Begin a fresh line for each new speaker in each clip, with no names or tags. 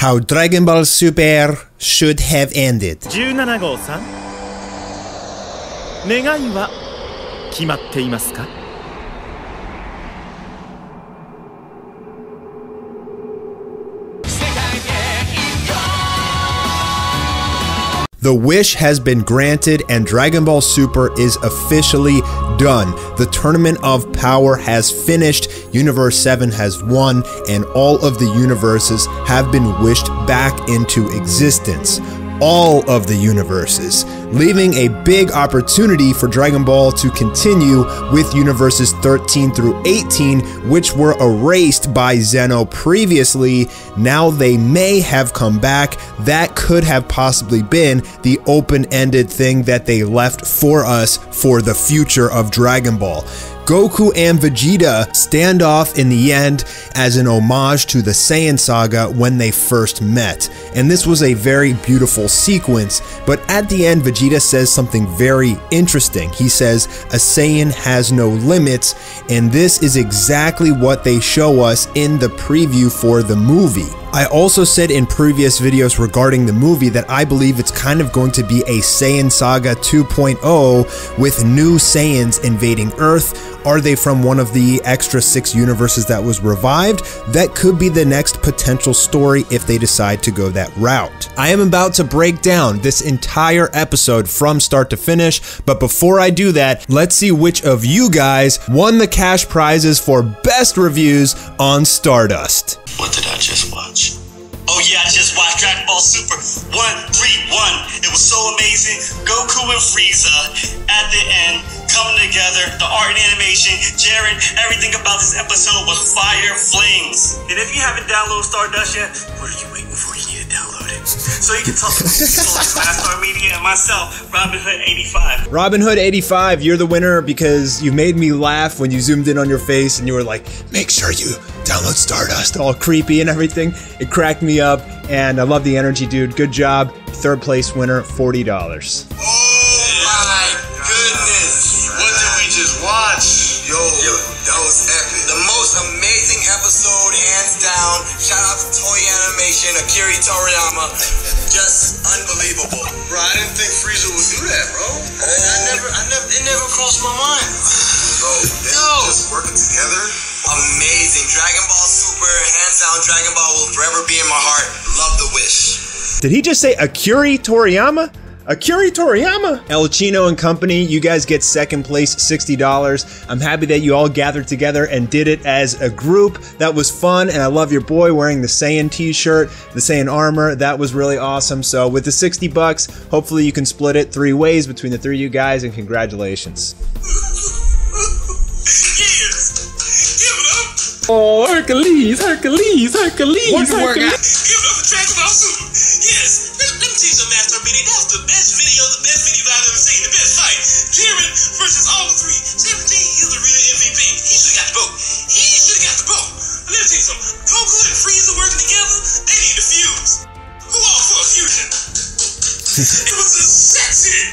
how Dragon Ball Super should have ended.
17号さん、願いは決まっていますか?
The wish has been granted and Dragon Ball Super is officially done. The Tournament of Power has finished, Universe 7 has won, and all of the universes have been wished back into existence. All of the universes, leaving a big opportunity for Dragon Ball to continue with universes 13 through 18, which were erased by Zeno previously. Now they may have come back. That could have possibly been the open-ended thing that they left for us for the future of Dragon Ball. Goku and Vegeta stand off in the end as an homage to the Saiyan saga when they first met. And this was a very beautiful sequence, but at the end Vegeta says something very interesting. He says, "A Saiyan has no limits," and this is exactly what they show us in the preview for the movie. I also said in previous videos regarding the movie that I believe it's kind of going to be a Saiyan Saga 2.0 with new Saiyans invading Earth. Are they from one of the extra 6 universes that was revived? That could be the next potential story if they decide to go that route. I am about to break down this entire episode from start to finish, but before I do that, let's see which of you guys won the cash prizes for best reviews on Stardust.
What did I just watch? Oh yeah, I just watched Dragon Ball Super 131. It was so amazing. Goku and Frieza at the end coming together. The art and animation, Jiren, everything about this episode was fire flames. And if you haven't downloaded Stardust yet, what are you waiting for? You need to download it. So you can talk to Mastar Media and myself, RobinHood85.
RobinHood85, you're the winner because you made me laugh when you zoomed in on your face and you were like, make sure you download Stardust, all creepy and everything. It cracked me up and I love the energy, dude. Good job. Third place winner, $40.
Oh my goodness. What did we just watch? Yo, that was epic. The most amazing episode, hands down. Shout out to Toei Animation, Akira Toriyama. Just unbelievable. Bro, I didn't think Frieza would do that, bro. It never crossed my mind. Bro, just working together. Amazing. Dragon Ball Super, hands down, Dragon Ball will forever be in my heart. Love the wish.
Did he just say Akira Toriyama? Akira Toriyama? El Chino and company, you guys get second place, $60. I'm happy that you all gathered together and did it as a group. That was fun, and I love your boy wearing the Saiyan t-shirt, the Saiyan armor. That was really awesome. So with the 60 bucks, hopefully you can split it 3 ways between the 3 of you guys, and congratulations.
Oh, Hercules, Hercules, Hercules,
Wonder
Hercules.
Give it up for Dragon Ball Super. Yes. Let me tell you some Mastar Media. That's the best video I've ever seen. The best fight. Jiren versus all 3. 17, he's the real MVP. He should have got the vote. Let me tell you something. Goku and Frieza working together, they need to fuse. Who all for a fusion? It was a sexy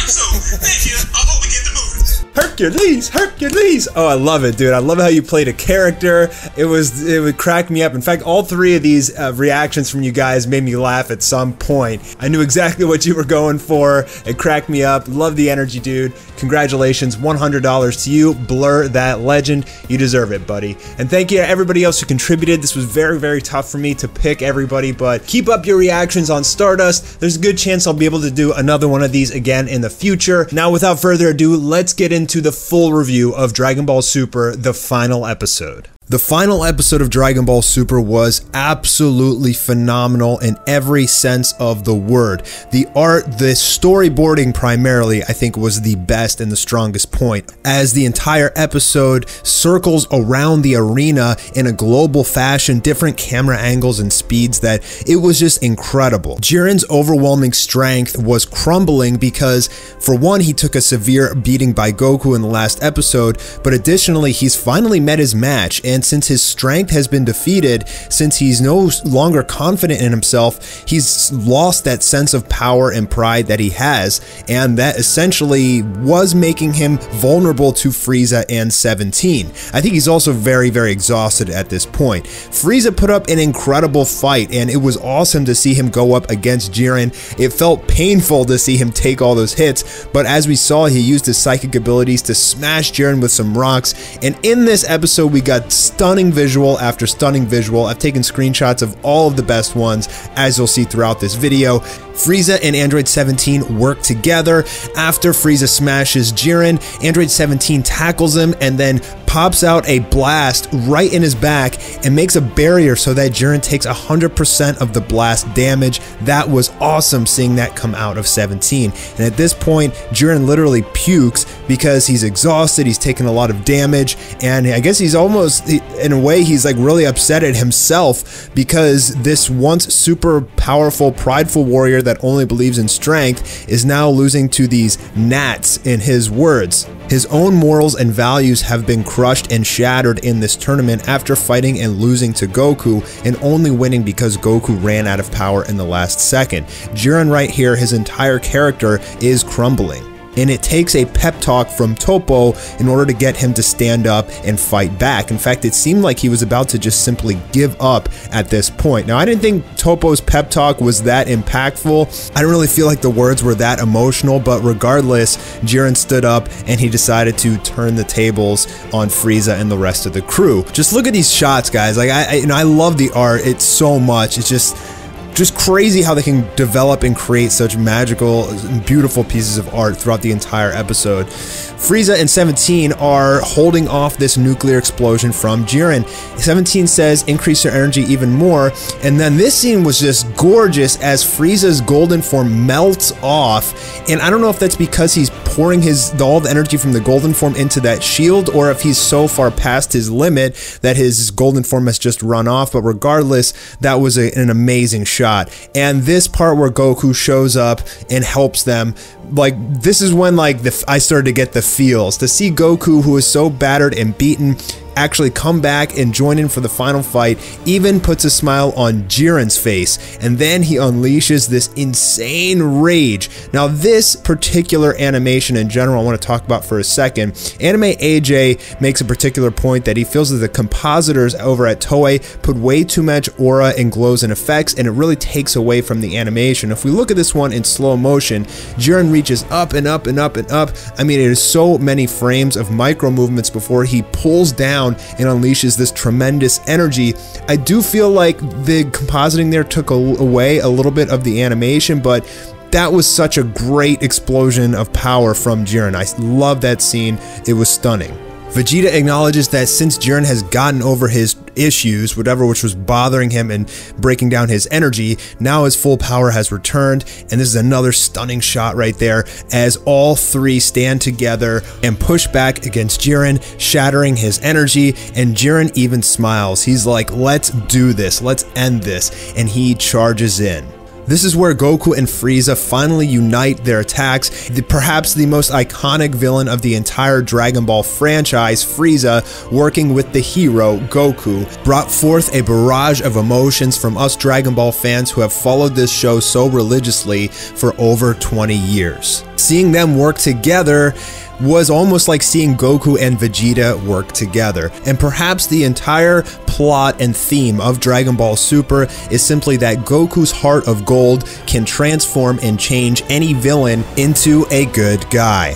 episode. Thank you. I hope we get the movie.
Hercules, Hercules. Oh, I love it, dude. I love how you played a character. It would crack me up. In fact, all 3 of these reactions from you guys made me laugh at some point. I knew exactly what you were going for. It cracked me up. Love the energy, dude. Congratulations, $100 to you. Blur that legend. You deserve it, buddy. And thank you to everybody else who contributed. This was very, very tough for me to pick everybody, but keep up your reactions on Stardust. There's a good chance I'll be able to do another one of these again in the future. Now, without further ado, let's get into the full review of Dragon Ball Super, the final episode. The final episode of Dragon Ball Super was absolutely phenomenal in every sense of the word. The art, the storyboarding primarily, I think was the best and the strongest point, as the entire episode circles around the arena in a global fashion, different camera angles and speeds, that it was just incredible. Jiren's overwhelming strength was crumbling because, for one, he took a severe beating by Goku in the last episode, but additionally, he's finally met his match, and And since his strength has been defeated, since he's no longer confident in himself, he's lost that sense of power and pride that he has, and that essentially was making him vulnerable to Frieza and 17. I think he's also very, very exhausted at this point. Frieza put up an incredible fight, and it was awesome to see him go up against Jiren. It felt painful to see him take all those hits, but as we saw, he used his psychic abilities to smash Jiren with some rocks, and in this episode we got stunning visual after stunning visual. I've taken screenshots of all of the best ones, as you'll see throughout this video. Frieza and Android 17 work together. After Frieza smashes Jiren, Android 17 tackles him and then pops out a blast right in his back and makes a barrier so that Jiren takes 100% of the blast damage. That was awesome seeing that come out of 17. And at this point, Jiren literally pukes because he's exhausted, he's taken a lot of damage, and I guess he's almost, in a way, he's like really upset at himself because this once super powerful, prideful warrior that only believes in strength is now losing to these gnats, in his words. His own morals and values have been crushed and shattered in this tournament after fighting and losing to Goku, and only winning because Goku ran out of power in the last second. Jiren right here, his entire character is crumbling. And it takes a pep talk from Toppo in order to get him to stand up and fight back. In fact, it seemed like he was about to just simply give up at this point. Now, I didn't think Toppo's pep talk was that impactful. I don't really feel like the words were that emotional, but regardless, Jiren stood up and he decided to turn the tables on Frieza and the rest of the crew. Just look at these shots, guys. Like, I love the art. It's so much. It's just crazy how they can develop and create such magical, beautiful pieces of art throughout the entire episode. Frieza and 17 are holding off this nuclear explosion from Jiren. 17 says increase your energy even more, and then this scene was just gorgeous as Frieza's golden form melts off, and I don't know if that's because he's pouring all the energy from the golden form into that shield, or if he's so far past his limit that his golden form has just run off, but regardless, that was an amazing shot. And this part where Goku shows up and helps them, like, this is when like I started to get the feels to see Goku, who is so battered and beaten, actually come back and join in for the final fight. Even puts a smile on Jiren's face, and then he unleashes this insane rage. Now, this particular animation in general I want to talk about for a second. Anime AJ makes a particular point that he feels that the compositors over at Toei put way too much aura and glows and effects, and it really takes away from the animation. If we look at this one in slow motion, Jiren reaches up and up and up and up. I mean, it is so many frames of micro movements before he pulls down and unleashes this tremendous energy. I do feel like the compositing there took away a little bit of the animation, but that was such a great explosion of power from Jiren. I love that scene. It was stunning. Vegeta acknowledges that since Jiren has gotten over his issues, whatever which was bothering him and breaking down his energy, now his full power has returned, and this is another stunning shot right there as all three stand together and push back against Jiren, shattering his energy, and Jiren even smiles. He's like, let's do this, let's end this, and he charges in. This is where Goku and Frieza finally unite their attacks. Perhaps the most iconic villain of the entire Dragon Ball franchise, Frieza, working with the hero, Goku, brought forth a barrage of emotions from us Dragon Ball fans who have followed this show so religiously for over 20 years. Seeing them work together was almost like seeing Goku and Vegeta work together. And perhaps the entire plot and theme of Dragon Ball Super is simply that Goku's heart of gold can transform and change any villain into a good guy.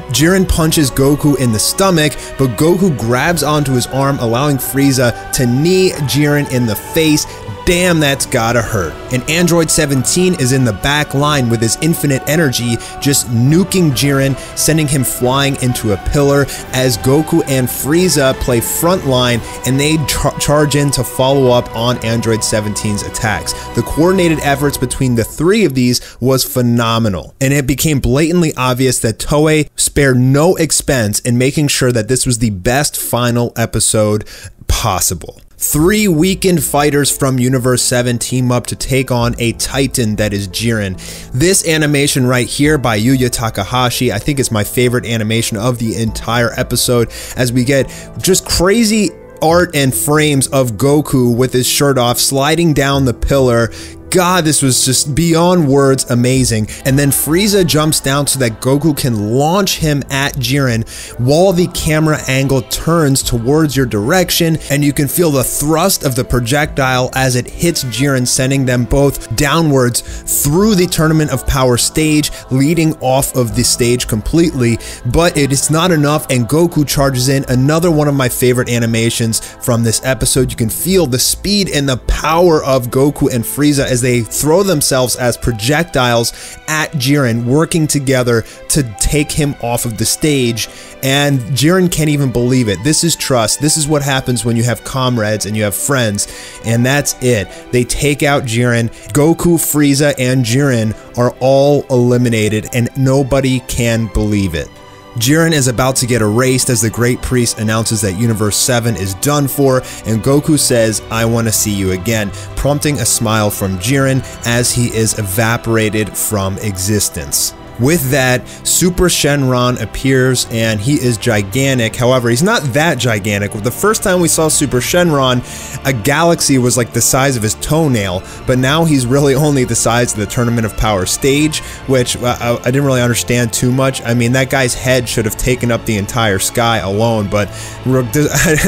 Jiren punches Goku in the stomach, but Goku grabs onto his arm, allowing Frieza to knee Jiren in the face. Damn, that's gotta hurt. And Android 17 is in the back line with his infinite energy, just nuking Jiren, sending him flying into a pillar as Goku and Frieza play frontline, and they charge in to follow up on Android 17's attacks. The coordinated efforts between the three of these was phenomenal, and it became blatantly obvious that Toei spared no expense in making sure that this was the best final episode possible. Three weakened fighters from Universe 7 team up to take on a titan that is Jiren. This animation right here by Yuya Takahashi, I think is my favorite animation of the entire episode, as we get just crazy art and frames of Goku with his shirt off, sliding down the pillar. God, this was just beyond words amazing. And then Frieza jumps down so that Goku can launch him at Jiren while the camera angle turns towards your direction, and you can feel the thrust of the projectile as it hits Jiren, sending them both downwards through the Tournament of Power stage, leading off of the stage completely. But it is not enough, and Goku charges in. Another one of my favorite animations from this episode. You can feel the speed and the power of Goku and Frieza as they throw themselves as projectiles at Jiren, working together to take him off of the stage. And Jiren can't even believe it. This is trust. This is what happens when you have comrades and you have friends. And that's it. They take out Jiren. Goku, Frieza, and Jiren are all eliminated, and nobody can believe it. Jiren is about to get erased as the Great Priest announces that Universe 7 is done for, and Goku says, "I want to see you again," prompting a smile from Jiren as he is evaporated from existence. With that, Super Shenron appears, and he is gigantic. However, he's not that gigantic. The first time we saw Super Shenron, a galaxy was like the size of his toenail, but now he's really only the size of the Tournament of Power stage, which I didn't really understand too much. I mean, that guy's head should have taken up the entire sky alone, but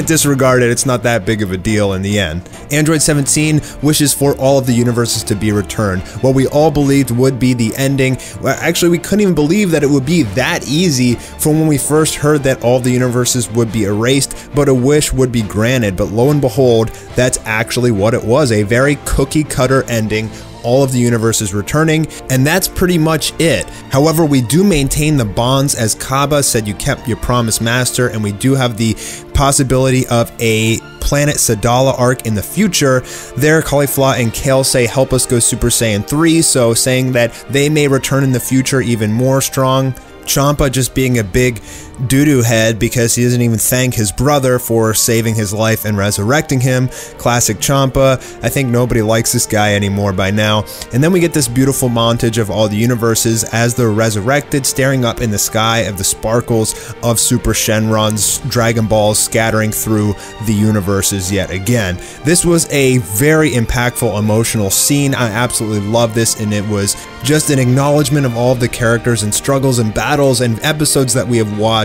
disregard it. It's not that big of a deal in the end. Android 17 wishes for all of the universes to be returned. What we all believed would be the ending. Actually, we couldn't even believe that it would be that easy from when we first heard that all the universes would be erased, but a wish would be granted. But lo and behold, that's actually what it was, a very cookie cutter ending. All of the universes returning, and that's pretty much it. However, we do maintain the bonds, as Kaba said, you kept your promise, Master, and we do have the possibility of a Planet Sadala arc in the future. There, Caulifla and Kale say, help us go Super Saiyan 3, so saying that they may return in the future even more strong. Champa just being a big doo-doo head because he doesn't even thank his brother for saving his life and resurrecting him. Classic Champa. I think nobody likes this guy anymore by now. And then we get this beautiful montage of all the universes as they're resurrected, staring up in the sky of the sparkles of Super Shenron's Dragon Balls scattering through the universes yet again. This was a very impactful, emotional scene. I absolutely love this, and it was just an acknowledgement of all of the characters and struggles and battles and episodes that we have watched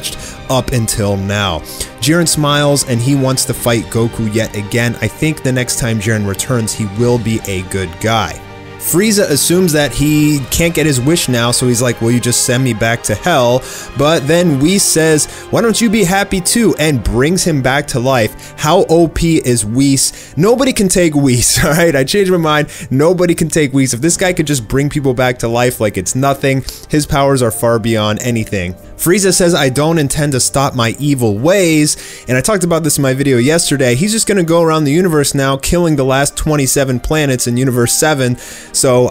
up until now. Jiren smiles, and he wants to fight Goku yet again. I think the next time Jiren returns, he will be a good guy. Frieza assumes that he can't get his wish now, so he's like, will you just send me back to hell? But then Whis says, why don't you be happy too, and brings him back to life. How OP is Whis? Nobody can take Whis, alright? I changed my mind. Nobody can take Whis. If this guy could just bring people back to life like it's nothing, his powers are far beyond anything. Frieza says, I don't intend to stop my evil ways, and I talked about this in my video yesterday. He's just gonna go around the universe now, killing the last 27 planets in Universe 7, so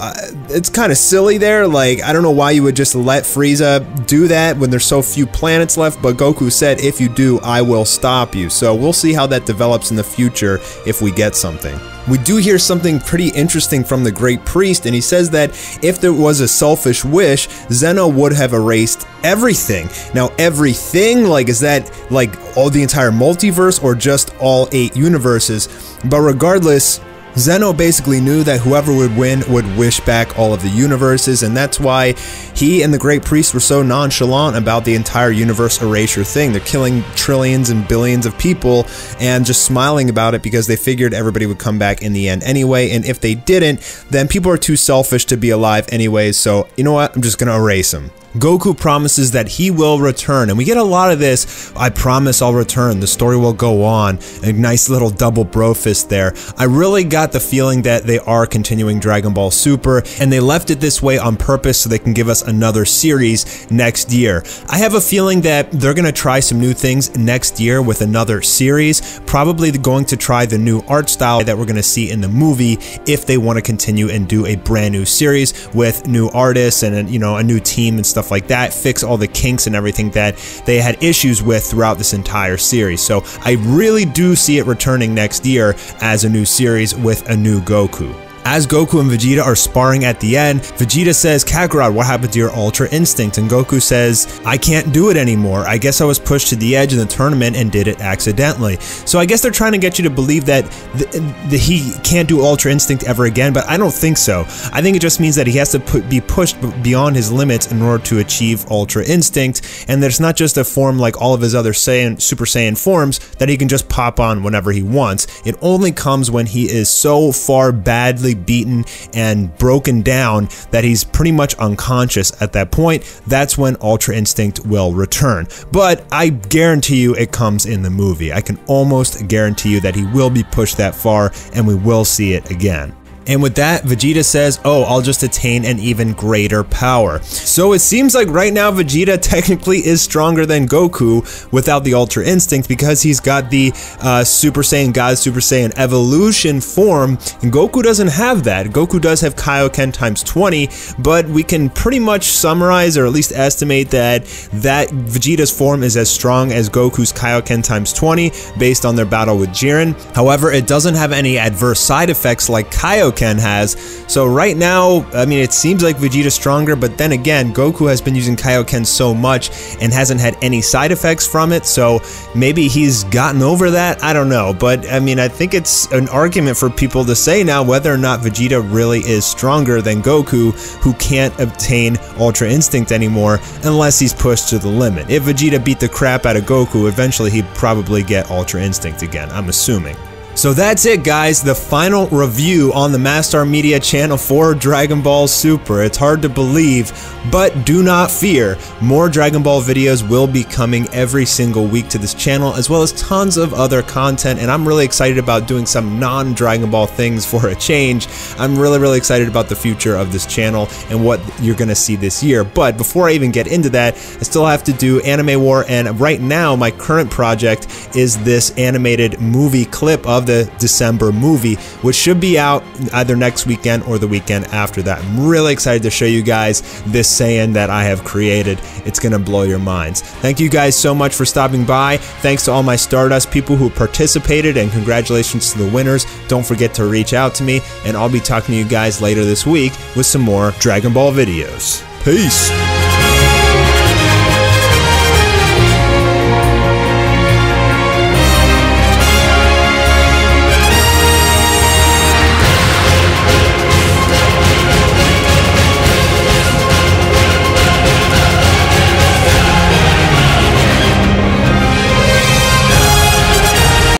it's kind of silly there. Like, I don't know why you would just let Frieza do that when there's so few planets left, but Goku said, if you do, I will stop you. So we'll see how that develops in the future if we get something. We do hear something pretty interesting from the Great Priest, and he says that if there was a selfish wish, Zeno would have erased everything. Now, everything, like, is that like all the entire multiverse or just all 8 universes? But regardless, Zeno basically knew that whoever would win would wish back all of the universes, and that's why he and the Great Priest were so nonchalant about the entire universe erasure thing. They're killing trillions and billions of people and just smiling about it because they figured everybody would come back in the end anyway, and if they didn't, then people are too selfish to be alive anyways, so you know what, I'm just gonna erase them. Goku promises that he will return, and we get a lot of this, I promise I'll return, the story will go on, a nice little double bro fist there. I really got the feeling that they are continuing Dragon Ball Super, and they left it this way on purpose so they can give us another series next year. I have a feeling that they're going to try some new things next year with another series, probably going to try the new art style that we're going to see in the movie if they want to continue and do a brand new series with new artists and, you know, a new team and stuff like that, fix all the kinks and everything that they had issues with throughout this entire series. So I really do see it returning next year as a new series with a new Goku. As Goku and Vegeta are sparring at the end, Vegeta says, Kakarot, what happened to your Ultra Instinct? And Goku says, I can't do it anymore. I guess I was pushed to the edge in the tournament and did it accidentally. So I guess they're trying to get you to believe that he can't do Ultra Instinct ever again, but I don't think so. I think it just means that he has to be pushed beyond his limits in order to achieve Ultra Instinct, and there's not just a form like all of his other Super Saiyan forms that he can just pop on whenever he wants. It only comes when he is so far badly beaten and broken down that he's pretty much unconscious at that point. That's when Ultra Instinct will return. But I guarantee you it comes in the movie. I can almost guarantee you that he will be pushed that far and we will see it again. And with that, Vegeta says, oh, I'll just attain an even greater power. So it seems like right now Vegeta technically is stronger than Goku without the Ultra Instinct because he's got the Super Saiyan God Super Saiyan evolution form, and Goku doesn't have that. Goku does have Kaioken times 20, but we can pretty much summarize or at least estimate that Vegeta's form is as strong as Goku's Kaioken times 20 based on their battle with Jiren. However, it doesn't have any adverse side effects like Kaioken has. So right now, I mean, it seems like Vegeta's stronger, but then again, Goku has been using Kaioken so much and hasn't had any side effects from it, so maybe he's gotten over that. I don't know, but I mean, I think it's an argument for people to say now whether or not Vegeta really is stronger than Goku, who can't obtain Ultra Instinct anymore unless he's pushed to the limit. If Vegeta beat the crap out of Goku, eventually he'd probably get Ultra Instinct again, I'm assuming. So that's it, guys, the final review on the Mastar Media channel for Dragon Ball Super. It's hard to believe, but do not fear. More Dragon Ball videos will be coming every single week to this channel, as well as tons of other content, and I'm really excited about doing some non-Dragon Ball things for a change. I'm really excited about the future of this channel and what you're going to see this year. But before I even get into that, I still have to do Anime War, and right now my current project is this animated movie clip of the December movie, which should be out either next weekend or the weekend after that. I'm really excited to show you guys this Saiyan that I have created. It's gonna blow your minds. Thank you guys so much for stopping by. Thanks to all my Stardust people who participated, and congratulations to the winners. Don't forget to reach out to me, and I'll be talking to you guys later this week with some more Dragon Ball videos. Peace!